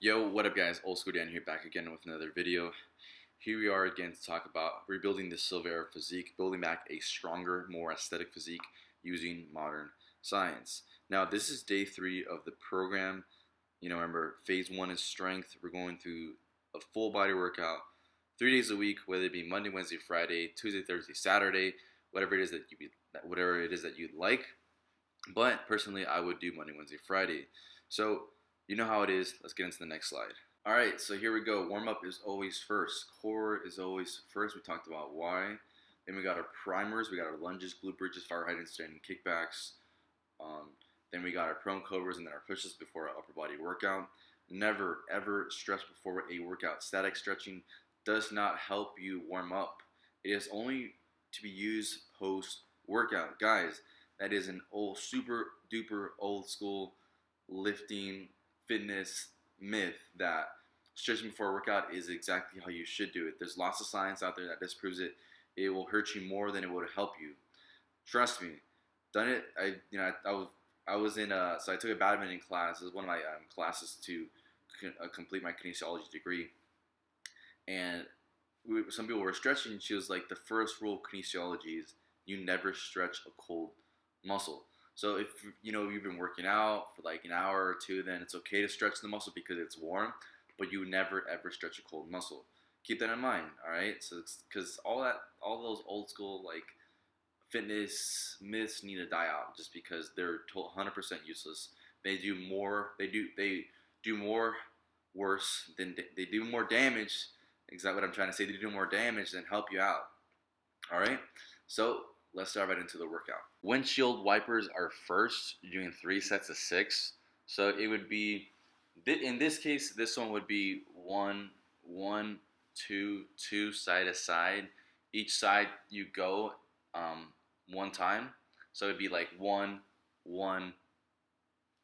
Yo, what up guys? Old School Dan here, back again with another video. Here we are again to talk about rebuilding the silver physique, building back a stronger, more aesthetic physique using modern science. Now, this is day 3 of the program. Remember, phase 1 is strength. We're going through a full body workout 3 days a week, whether it be Monday, Wednesday, Friday, Tuesday, Thursday, Saturday, whatever it is that you'd like. But personally, I would do Monday, Wednesday, Friday. So you know how it is. Let's get into the next slide. All right, so here we go. Warm up is always first. Core is always first. We talked about why. Then we got our primers. We got our lunges, glute bridges, fire height, and standing kickbacks. Then we got our prone covers and then our pushes before our upper body workout. Never ever stretch before a workout. Static stretching does not help you warm up. It is only to be used post workout, guys. That is an old, super duper old school lifting fitness myth that stretching before a workout is exactly how you should do it. There's lots of science out there that disproves it. It will hurt you more than it would help you. Trust me. Done it. I was in so I took a badminton class. It was one of my classes to complete my kinesiology degree, and some people were stretching. She was like, the first rule of kinesiology is you never stretch a cold muscle. So if you've been working out for like an hour or two, then it's okay to stretch the muscle because it's warm, but you never ever stretch a cold muscle. Keep that in mind, all right? So because all those old school like fitness myths need to die out just because they're 100% useless. They do more worse than they do more damage. Exactly what I'm trying to say. They do more damage than help you out. All right? So let's dive right into the workout. Windshield wipers are first. You're doing 3 sets of 6. So it would be, in this case, this one would be 1, 1, 2, 2, side to side. Each side you go one time. So it'd be like 1, 1,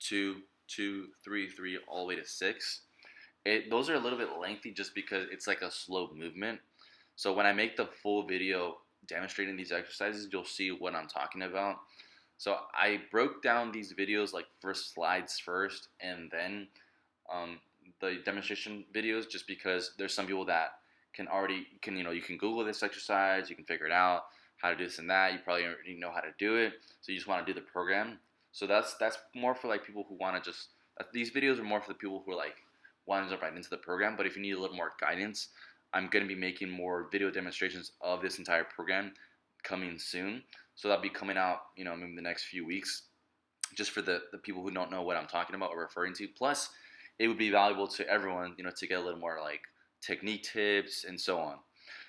2, 2, 3, 3, all the way to 6. Those are a little bit lengthy just because it's like a slow movement. So when I make the full video demonstrating these exercises, you'll see what I'm talking about. So I broke down these videos like first slides first and then the demonstration videos, just because there's some people that you can Google this exercise, you can figure it out, how to do this and that. You probably already know how to do it, so you just want to do the program. So that's more for like people who want to just, these videos are more for the people who are like want to jump right into the program. But if you need a little more guidance, I'm going to be making more video demonstrations of this entire program coming soon. So that'll be coming out, maybe in the next few weeks, just for the people who don't know what I'm talking about or referring to. Plus, it would be valuable to everyone, to get a little more like technique tips and so on.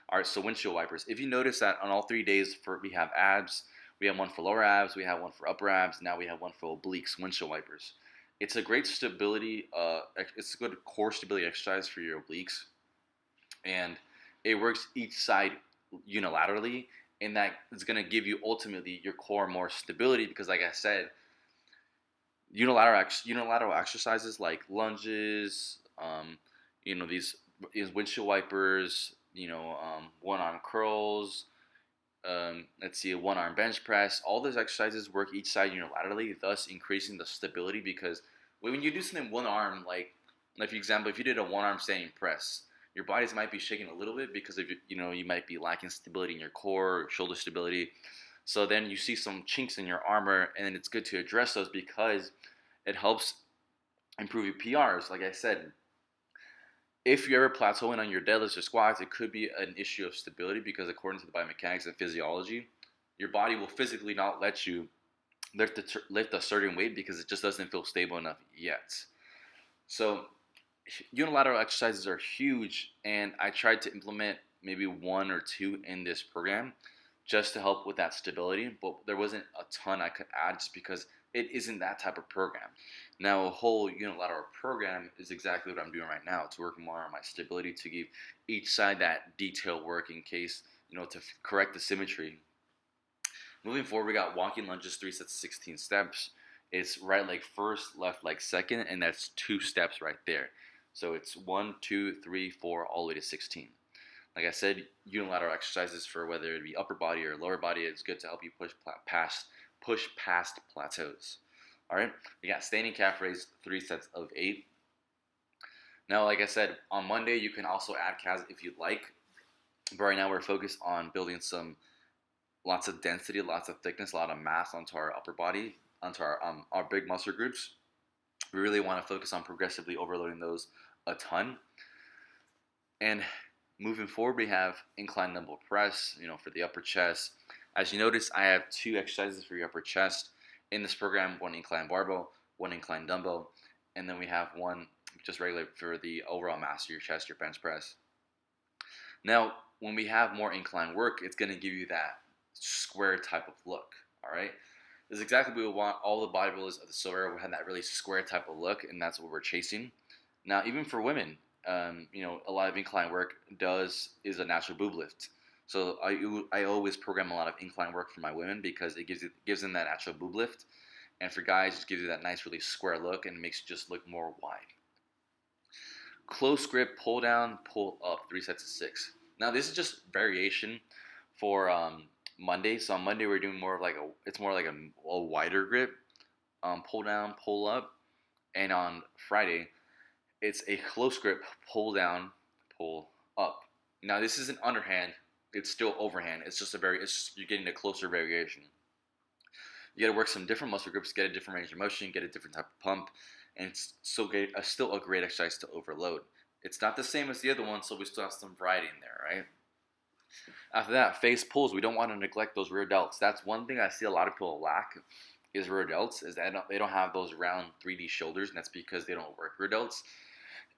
All right, so windshield wipers. If you notice that on all 3 days, we have abs, we have one for lower abs, we have one for upper abs, now we have one for obliques, windshield wipers. It's a great stability, it's a good core stability exercise for your obliques. And it works each side unilaterally, and that is going to give you ultimately your core more stability because, like I said, unilateral exercises like lunges, these windshield wipers, one arm curls, let's see, a one arm bench press. All those exercises work each side unilaterally, thus increasing the stability. Because when you do something one arm, like for example, if you did a one arm standing press, your bodies might be shaking a little bit because of you might be lacking stability in your core, shoulder stability. So then you see some chinks in your armor, and then it's good to address those because it helps improve your PRs. Like I said, if you're ever plateauing on your deadlifts or squats, it could be an issue of stability because according to the biomechanics and physiology, your body will physically not let you lift a certain weight because it just doesn't feel stable enough yet. So unilateral exercises are huge, and I tried to implement maybe 1 or 2 in this program just to help with that stability, but there wasn't a ton I could add just because it isn't that type of program. Now, a whole unilateral program is exactly what I'm doing right now, to work more on my stability, to give each side that detail work in case, to correct the symmetry. Moving forward, we got walking lunges, 3 sets of 16 steps. It's right leg first, left leg second, and that's 2 steps right there. So it's 1, 2, 3, 4, all the way to 16. Like I said, unilateral exercises for whether it be upper body or lower body, it's good to help you push past plateaus. All right, we got standing calf raise, 3 sets of 8. Now, like I said, on Monday you can also add calves if you'd like, but right now we're focused on building lots of density, lots of thickness, a lot of mass onto our upper body, onto our big muscle groups. We really want to focus on progressively overloading those a ton. And moving forward, we have incline dumbbell press, for the upper chest. As you notice, I have 2 exercises for your upper chest in this program: 1 incline barbell, 1 incline dumbbell, and then we have 1 just regular for the overall mass of your chest, your bench press. Now, when we have more incline work, it's going to give you that square type of look. All right, this is exactly what we want. All the bodybuilders of the silver era will have that really square type of look, and that's what we're chasing. Now, even for women, a lot of incline work is a natural boob lift. So I always program a lot of incline work for my women because it gives them that natural boob lift, and for guys, it just gives you that nice, really square look and makes you just look more wide. Close grip, pull down, pull up, 3 sets of 6. Now this is just variation for Monday. So on Monday we're doing more of it's more like a wider grip, pull down, pull up, and on Friday it's a close grip, pull down, pull up. Now this isn't underhand; it's still overhand. It's just you're getting a closer variation. You got to work some different muscle groups, get a different range of motion, get a different type of pump, and it's still a great exercise to overload. It's not the same as the other one, so we still have some variety in there, right? After that, face pulls. We don't want to neglect those rear delts. That's one thing I see a lot of people lack is rear delts, is that they don't have those round 3D shoulders, and that's because they don't work rear delts.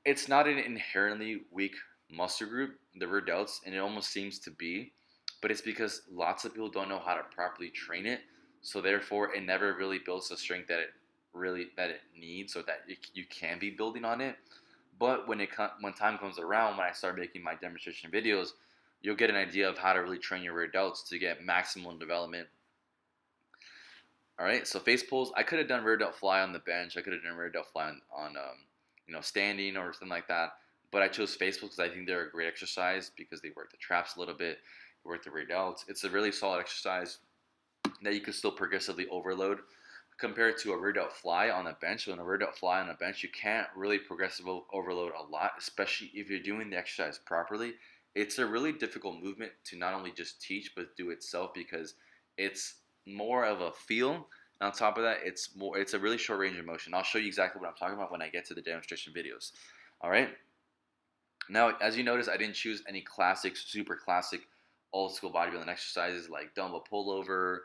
It's not an inherently weak muscle group, the rear delts, and it almost seems to be, but it's because lots of people don't know how to properly train it, so therefore it never really builds the strength that it needs, or that you can be building on it. But when time comes around, when I start making my demonstration videos, you'll get an idea of how to really train your rear delts to get maximum development. All right, so face pulls. I could have done rear delt fly on the bench. I could have done rear delt fly on standing or something like that. But I chose face pulls because I think they're a great exercise because they work the traps a little bit, they work the rear delts. It's a really solid exercise that you can still progressively overload compared to a rear delt fly on a bench. So in a rear delt fly on a bench, you can't really progressively overload a lot, especially if you're doing the exercise properly. It's a really difficult movement to not only just teach but do itself because it's more of a feel. And on top of that, it's a really short range of motion. I'll show you exactly what I'm talking about when I get to the demonstration videos. All right. Now, as you notice, I didn't choose any super classic, old school bodybuilding exercises like dumbbell pullover,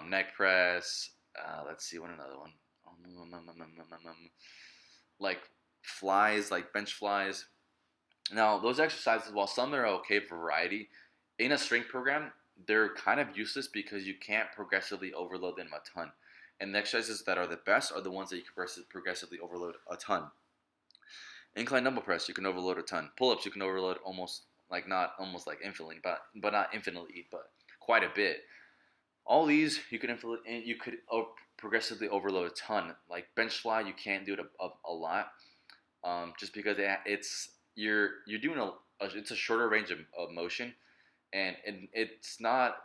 neck press. Let's see, what another one? Like flies, like bench flies. Now, those exercises, while some are okay for variety, in a strength program, they're kind of useless because you can't progressively overload them a ton. And the exercises that are the best are the ones that you can progressively overload a ton. Incline dumbbell press, you can overload a ton. Pull-ups, you can overload not infinitely, but not infinitely, but quite a bit. All these you could progressively overload a ton. Like bench fly, you can't do it a lot, just because you're doing it's a shorter range of motion, and it's not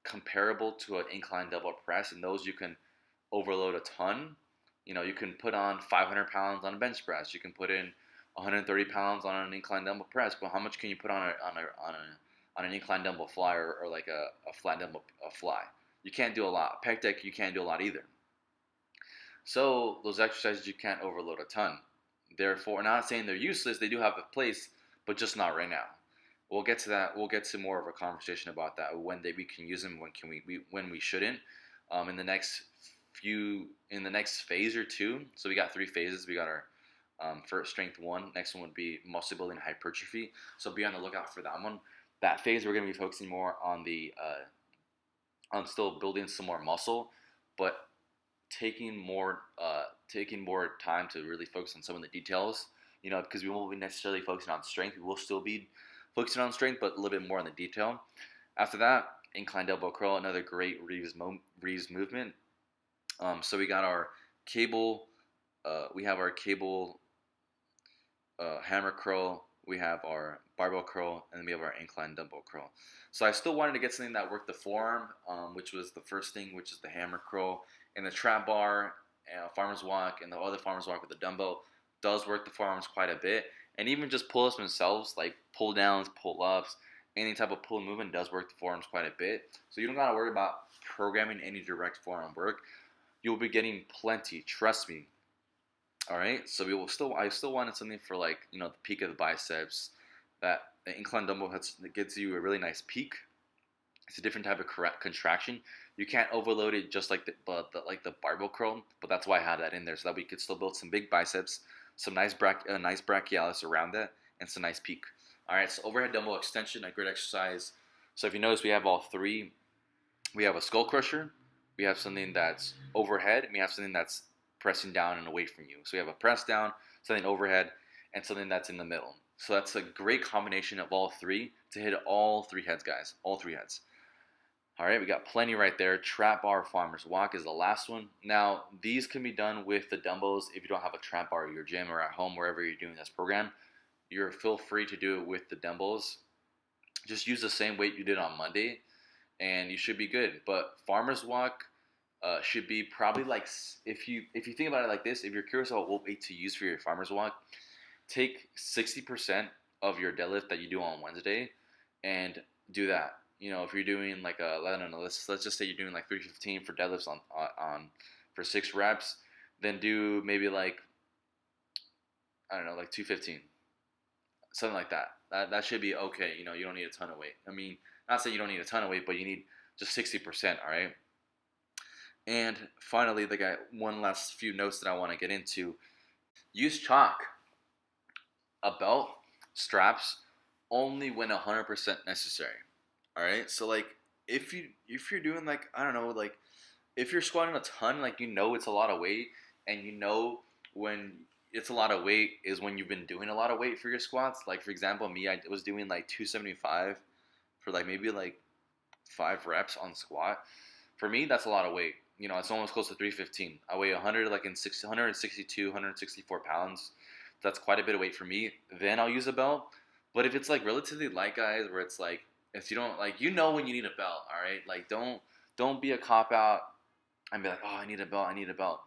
comparable to an incline double press. And those you can overload a ton. You can put on 500 pounds on a bench press. You can put in 130 pounds on an incline dumbbell press. But how much can you put on an incline dumbbell fly or like a flat dumbbell fly? You can't do a lot. Pec deck, you can't do a lot either. So those exercises you can't overload a ton. Therefore, not saying they're useless. They do have a place, but just not right now. We'll get to that. We'll get to more of a conversation about that. When we can use them, when we shouldn't. In the next phase or two. So we got 3 phases. We got our first strength 1. Next one would be muscle building hypertrophy. So be on the lookout for that one. That phase we're going to be focusing more on on still building some more muscle, but taking more time to really focus on some of the details. Because we won't be necessarily focusing on strength. We will still be focusing on strength, but a little bit more on the detail. After that, incline double curl, another great Reeves movement. So we got our cable. We have our cable hammer curl. We have our barbell curl, and then we have our incline dumbbell curl. So I still wanted to get something that worked the forearm, which was the first thing, which is the hammer curl, and the trap bar, farmer's walk, and the other farmer's walk with the dumbbell. does work the forearms quite a bit. And even just pull-ups themselves, like pull downs, pull-ups, any type of pull movement does work the forearms quite a bit. So you don't gotta worry about programming any direct forearm work. You'll be getting plenty, trust me. All right, so I still wanted something for, like, the peak of the biceps. That incline dumbbell gets you a really nice peak. It's a different type of contraction. You can't overload it just like the barbell curl, but that's why I have that in there so that we could still build some big biceps, some nice brachialis around that, and some nice peak. All right, so overhead dumbbell extension, a great exercise. So if you notice, we have all three. We have a skull crusher, we have something that's overhead, and we have something that's pressing down and away from you. So we have a press down, something overhead, and something that's in the middle. So that's a great combination of all three to hit all three heads, guys. All three heads. All right, we got plenty right there. Trap bar farmer's walk is the last one. Now, these can be done with the dumbbells if you don't have a trap bar at your gym or at home, wherever you're doing this program. You're feel free to do it with the dumbbells. Just use the same weight you did on Monday, and you should be good. But farmer's walk should be probably like, if you think about it like this, if you're curious about what weight to use for your farmer's walk, take 60% of your deadlift that you do on Wednesday and do that. If you're doing like I don't know, let's just say you're doing like 315 for deadlifts on for 6 reps, then do maybe like, I don't know, like 215, something like that. That should be okay. You don't need a ton of weight. I mean, not saying you don't need a ton of weight, but you need just 60%. All right. And finally, one last few notes that I want to get into. Use chalk, a belt, straps, only when 100% necessary. All right, so like if you're doing, like, I don't know, like if you're squatting a ton, like, it's a lot of weight, and when it's a lot of weight is when you've been doing a lot of weight for your squats. Like, for example, me, I was doing like 275 for like maybe like 5 reps on squat. For me, that's a lot of weight. It's almost close to 315. I weigh 100, like in 162, 164 pounds. That's quite a bit of weight for me. Then I'll use a belt. But if it's like relatively light, guys, where it's like, if you don't, like, when you need a belt, all right? Like, don't be a cop out and be like, oh, I need a belt.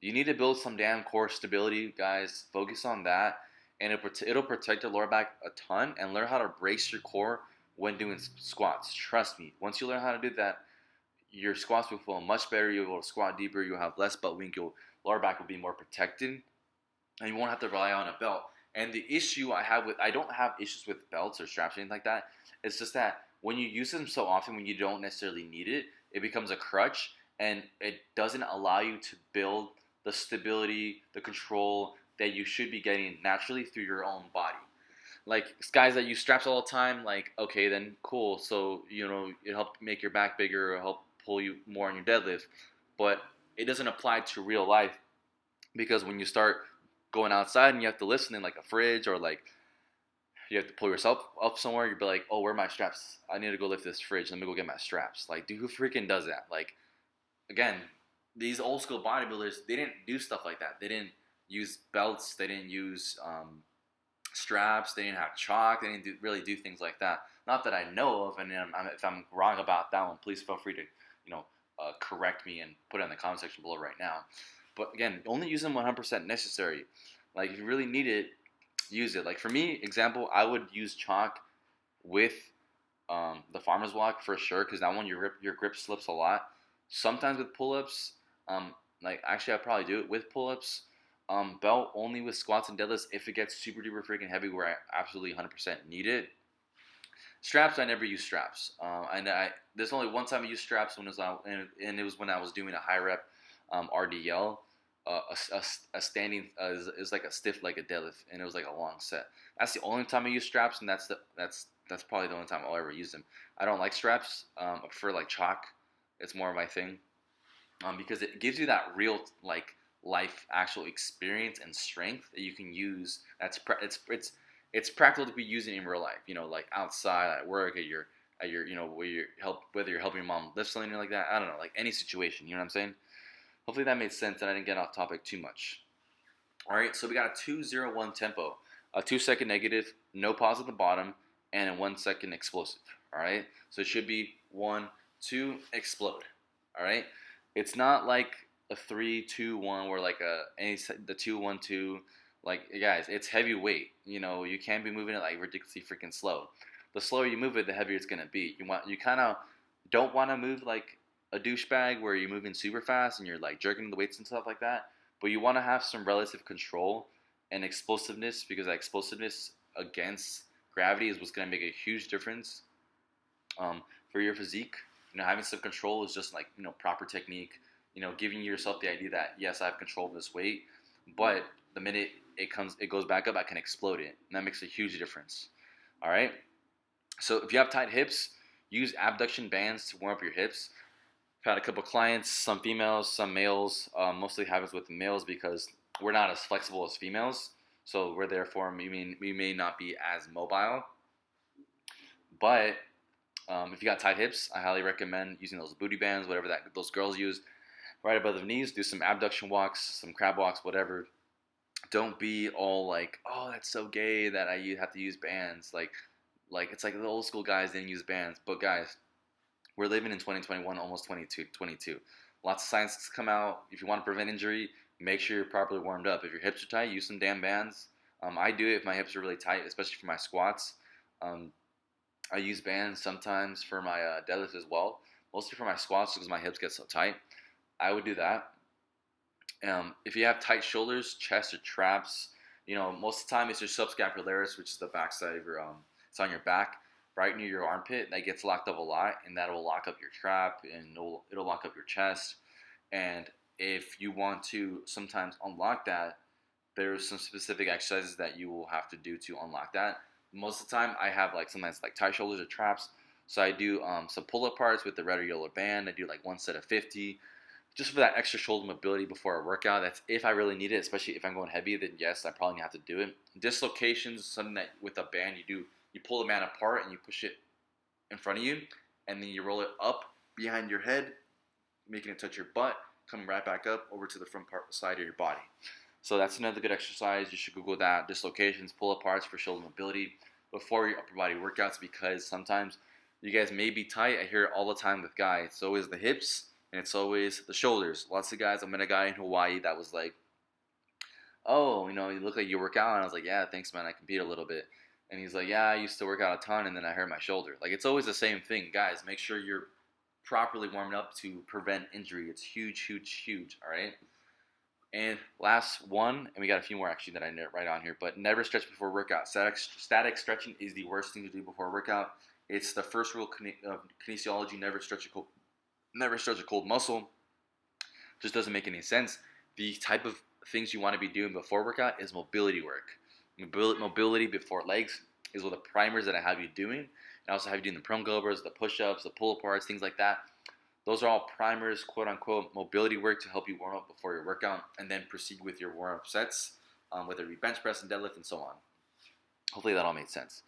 You need to build some damn core stability, guys. Focus on that, and it'll protect your lower back a ton, and learn how to brace your core when doing squats. Trust me. Once you learn how to do that, your squats will feel much better. You'll be able to squat deeper. You'll have less butt wink. Your lower back will be more protected, and you won't have to rely on a belt. And the issue I don't have issues with belts or straps or anything like that. It's just that when you use them so often, when you don't necessarily need it, it becomes a crutch, and it doesn't allow you to build the stability, the control that you should be getting naturally through your own body. Like, guys that use straps all the time, like, okay, then cool. So, it helped make your back bigger, or help pull you more on your deadlift. But it doesn't apply to real life, because when you start going outside and you have to lift something like a fridge, or like you have to pull yourself up somewhere, you'd be like, oh, where are my straps? I need to go lift this fridge. Let me go get my straps. Like, dude, who freaking does that? Like, again, these old school bodybuilders, they didn't do stuff like that. They didn't use belts. They didn't use straps. They didn't have chalk. They didn't really do things like that. Not that I know of. And if I'm wrong about that one, please feel free to correct me and put it in the comment section below right now. But again, only use them 100% necessary. Like, if you really need it, use it. Like, for me, example, I would use chalk with the farmer's walk for sure, because that one your grip slips a lot. Sometimes with pull-ups, actually I probably do it with pull-ups. Belt only with squats and deadlifts if it gets super duper freaking heavy where I absolutely 100% need it. Straps, I never use straps. There's only one time I used straps, and it was when I was doing a high rep RDL. A standing is like a stiff, like a deadlift, and it was like a long set. That's the only time I use straps, and that's probably the only time I'll ever use them. I don't like straps. I prefer like chalk. It's more of my thing, because it gives you that real, like, life actual experience and strength that you can use. It's practical to be using in real life. Like outside, at work, at your whether you're helping your mom lift something like that. I don't know, like any situation. You know what I'm saying? Hopefully that made sense and I didn't get off topic too much. All right, so we got a 2-0-1 tempo, a 2-second negative, no pause at the bottom, and a 1 second explosive. All right, so it should be 1, 2, explode. All right, it's not like a 3-2-1 where like the 2-1-2 Like, guys, it's heavy weight. You know, you can't be moving it like ridiculously freaking slow. The slower you move it, the heavier it's gonna be. You kind of don't want to move like a douchebag where you're moving super fast and you're like jerking the weights and stuff like that. But you want to have some relative control and explosiveness, because that explosiveness against gravity is what's gonna make a huge difference um, for your physique. You know, having some control is just like, you know, proper technique. You know, giving yourself the idea that yes, I have control of this weight, but the minute it goes back up, I can explode it, and that makes a huge difference. All right. So if you have tight hips, use abduction bands to warm up your hips. I've had a couple clients, some females, some males. Mostly happens with males because we're not as flexible as females, so we're therefore we may not be as mobile. But if you got tight hips, I highly recommend using those booty bands, whatever that those girls use, right above the knees. Do some abduction walks, some crab walks, whatever. Don't be all like, oh, that's so gay that I have to use bands. Like it's like the old school guys didn't use bands. But guys, we're living in 2021, almost 22. Lots of science come out. If you want to prevent injury, make sure you're properly warmed up. If your hips are tight, use some damn bands. I do it if my hips are really tight, especially for my squats. Um, I use bands sometimes for my deadlifts as well, mostly for my squats because my hips get so tight. I would do that. If you have tight shoulders, chest, or traps, you know, most of the time it's your subscapularis, which is the backside of your, it's on your back, right near your armpit. That gets locked up a lot, and that will lock up your trap, and it'll lock up your chest. And if you want to sometimes unlock that, there's some specific exercises that you will have to do to unlock that. Most of the time, I have like sometimes like tight shoulders or traps, so I do some pull-up parts with the red or yellow band. I do like one set of 50, just for that extra shoulder mobility before a workout. That's if I really need it, especially if I'm going heavy, then yes, I probably have to do it. Dislocations, something that with a band you pull the band apart and you push it in front of you, and then you roll it up behind your head, making it touch your butt, coming right back up over to the front part side of your body. So that's another good exercise. You should Google that. Dislocations, pull aparts for shoulder mobility before your upper body workouts, because sometimes you guys may be tight. I hear it all the time with guys. It's always the hips and it's always the shoulders. Lots of guys. I met a guy in Hawaii that was like, oh, you know, you look like you work out. And I was like, yeah, thanks, man. I compete a little bit. And he's like, yeah, I used to work out a ton, and then I hurt my shoulder. Like, it's always the same thing. Guys, make sure you're properly warming up to prevent injury. It's huge, huge, huge, all right? And last one, and we got a few more actually that I write on here, but never stretch before workout. Static stretching is the worst thing to do before a workout. It's the first rule of kinesiology: never stretch a cold muscle. Just doesn't make any sense. The type of things you want to be doing before workout is mobility work. Mobility before legs is what the primers that I have you doing. I also have you doing the prone gobers, the push-ups, the pull-aparts, things like that. Those are all primers, quote-unquote, mobility work to help you warm up before your workout, and then proceed with your warm-up sets, whether it be bench press and deadlift and so on. Hopefully that all made sense.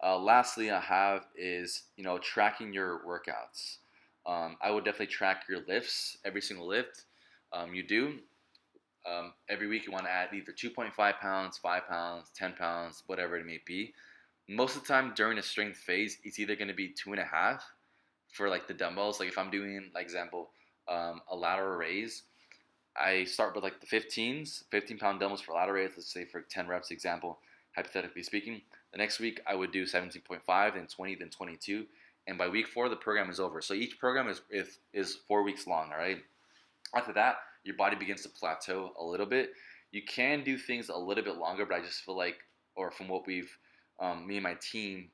Lastly, I have is, you know, tracking your workouts. I would definitely track your lifts, every single lift you do. Every week you want to add either 2.5 pounds, 5 pounds, 10 pounds, whatever it may be. Most of the time during a strength phase, it's either going to be 2.5 for like the dumbbells. Like if I'm doing, like example, a lateral raise, I start with like the 15 pound dumbbells for lateral raise, let's say for 10 reps example, hypothetically speaking. The next week I would do 17.5, then 20, then 22. And by week 4, the program is over. So each program is 4 weeks long, all right? After that, your body begins to plateau a little bit. You can do things a little bit longer, but I just feel like, or from what me and my team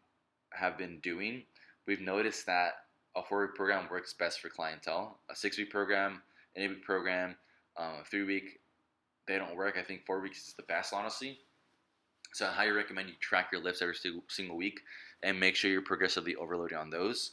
have been doing, we've noticed that a 4-week program works best for clientele. A 6-week program, an 8-week program, a 3-week, they don't work. I think 4 weeks is the best, honestly. So I highly recommend you track your lifts every single week and make sure you're progressively overloading on those.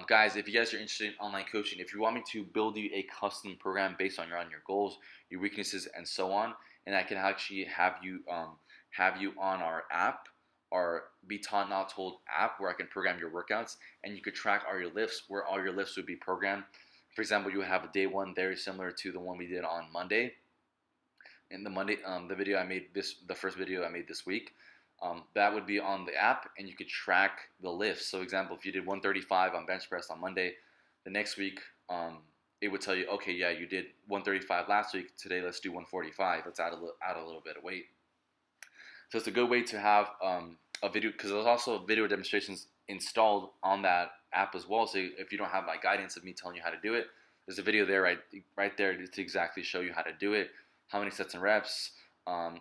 Guys, if you guys are interested in online coaching, if you want me to build you a custom program based on your goals, your weaknesses, and so on, and I can actually have you on our app, our Be Taught Not Told app, where I can program your workouts, and you could track all your lifts, where all your lifts would be programmed. For example, you would have a day one very similar to the one we did on Monday. In the Monday, the video I made the first video I made this week. That would be on the app, and you could track the lifts. So example, if you did 135 on bench press on Monday, the next week it would tell you, okay, yeah, you did 135 last week. Today, let's do 145. Let's add a little bit of weight. So it's a good way to have a video, because there's also video demonstrations installed on that app as well. So if you don't have my guidance of me telling you how to do it, there's a video there right there to exactly show you how to do it, how many sets and reps.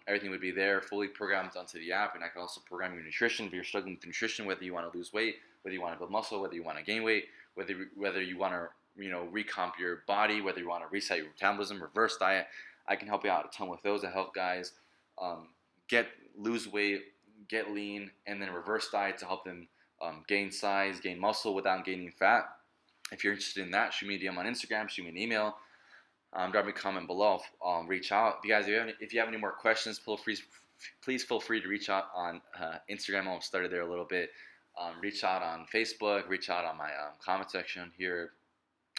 Everything would be there, fully programmed onto the app, and I can also program your nutrition. If you're struggling with nutrition, whether you want to lose weight, whether you want to build muscle, whether you want to gain weight, whether you want to recomp your body, whether you want to reset your metabolism, reverse diet, I can help you out a ton with those. I help guys lose weight, get lean, and then reverse diet to help them gain size, gain muscle without gaining fat. If you're interested in that, shoot me a DM on Instagram, shoot me an email. Drop me a comment below. Reach out. If you have any more questions, please feel free to reach out on Instagram. I started there a little bit. Reach out on Facebook. Reach out on my comment section here.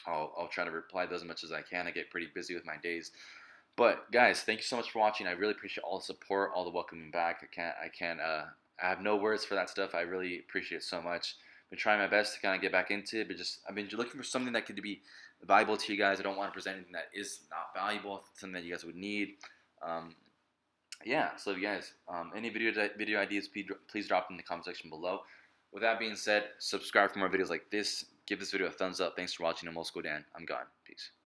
I'll try to reply to as much as I can. I get pretty busy with my days. But guys, thank you so much for watching. I really appreciate all the support, all the welcoming back. I have no words for that stuff. I really appreciate it so much. I've been trying my best to kind of get back into it, but I've been looking for something that could be valuable to you guys. I don't want to present anything that is not valuable, something that you guys would need. Yeah, so if you guys, any video ideas, please drop in the comment section below. With that being said, subscribe for more videos like this. Give this video a thumbs up. Thanks for watching. I'm Old School Dan. I'm gone. Peace.